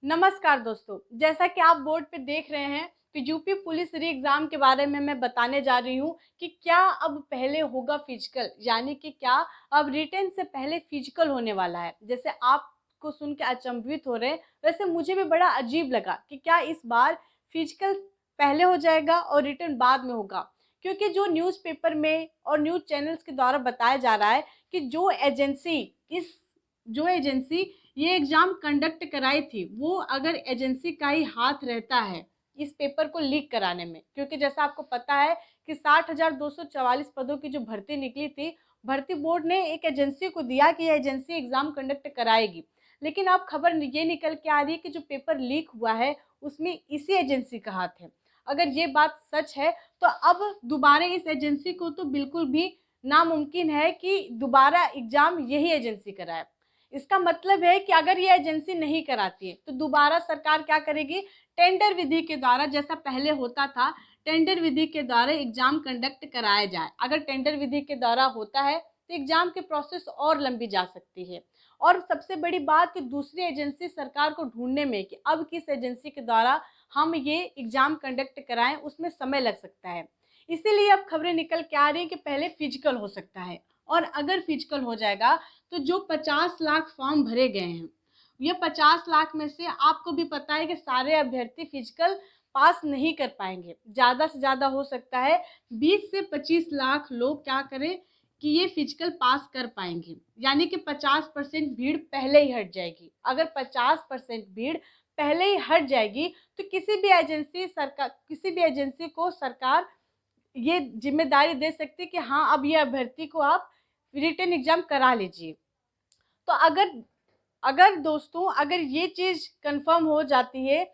नमस्कार दोस्तों, जैसा कि आप बोर्ड पे देख रहे हैं कि यूपी पुलिस री एग्ज़ाम के बारे में मैं बताने जा रही हूँ कि क्या अब पहले होगा फिजिकल, यानी कि क्या अब रिटेन से पहले फिजिकल होने वाला है। जैसे आपको सुन के अचंभित हो रहे हैं, वैसे मुझे भी बड़ा अजीब लगा कि क्या इस बार फिजिकल पहले हो जाएगा और रिटेन बाद में होगा। क्योंकि जो न्यूज़पेपर में और न्यूज़ चैनल्स के द्वारा बताया जा रहा है कि जो एजेंसी ये एग्ज़ाम कंडक्ट कराई थी, वो अगर एजेंसी का ही हाथ रहता है इस पेपर को लीक कराने में, क्योंकि जैसा आपको पता है कि 60,244 पदों की जो भर्ती निकली थी, भर्ती बोर्ड ने एक एजेंसी को दिया कि यह एजेंसी एग्ज़ाम कंडक्ट कराएगी। लेकिन अब खबर ये निकल के आ रही है कि जो पेपर लीक हुआ है, उसमें इसी एजेंसी का हाथ है। अगर ये बात सच है, तो अब दोबारा इस एजेंसी को तो बिल्कुल भी नामुमकिन है कि दोबारा एग्ज़ाम यही एजेंसी कराए। इसका मतलब है कि अगर ये एजेंसी नहीं कराती है तो दोबारा सरकार क्या करेगी, टेंडर विधि के द्वारा, जैसा पहले होता था, टेंडर विधि के द्वारा एग्जाम कंडक्ट कराया जाए। अगर टेंडर विधि के द्वारा होता है तो एग्जाम की प्रोसेस और लंबी जा सकती है। और सबसे बड़ी बात कि दूसरी एजेंसी सरकार को ढूंढने में कि अब किस एजेंसी के द्वारा हम ये एग्जाम कंडक्ट कराएं, उसमें समय लग सकता है। इसीलिए अब खबरें निकल के आ रही हैं कि पहले फिजिकल हो सकता है, और अगर फिजिकल हो जाएगा तो जो 50 लाख फॉर्म भरे गए हैं, ये 50 लाख में से आपको भी पता है कि सारे अभ्यर्थी फिजिकल पास नहीं कर पाएंगे। ज़्यादा से ज़्यादा हो सकता है 20 से 25 लाख लोग क्या करें कि ये फिजिकल पास कर पाएंगे, यानी कि 50% भीड़ पहले ही हट जाएगी। अगर 50% भीड़ पहले ही हट जाएगी तो किसी भी एजेंसी को सरकार ये जिम्मेदारी दे सकती है कि हाँ, अब ये अभ्यर्थी को आप रिटन एग्जाम करा लीजिए। तो अगर अगर दोस्तों, अगर ये चीज़ कंफर्म हो जाती है,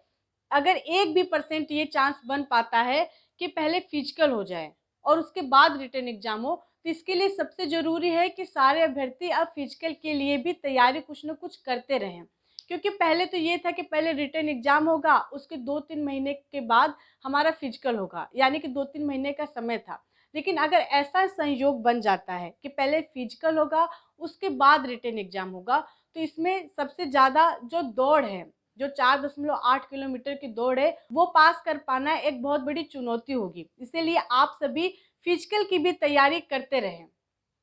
अगर 1 भी परसेंट ये चांस बन पाता है कि पहले फिजिकल हो जाए और उसके बाद रिटन एग्जाम हो, तो इसके लिए सबसे ज़रूरी है कि सारे अभ्यर्थी अब फिजिकल के लिए भी तैयारी कुछ न कुछ करते रहें। क्योंकि पहले तो ये था कि पहले रिटन एग्जाम होगा, उसके 2-3 महीने के बाद हमारा फिजिकल होगा, यानी कि 2-3 महीने का समय था। लेकिन अगर ऐसा संयोग बन जाता है कि पहले फिजिकल होगा, उसके बाद रिटन एग्जाम होगा, तो इसमें सबसे ज़्यादा जो दौड़ है, जो 4.8 किलोमीटर की दौड़ है, वो पास कर पाना एक बहुत बड़ी चुनौती होगी। इसीलिए आप सभी फिजिकल की भी तैयारी करते रहें।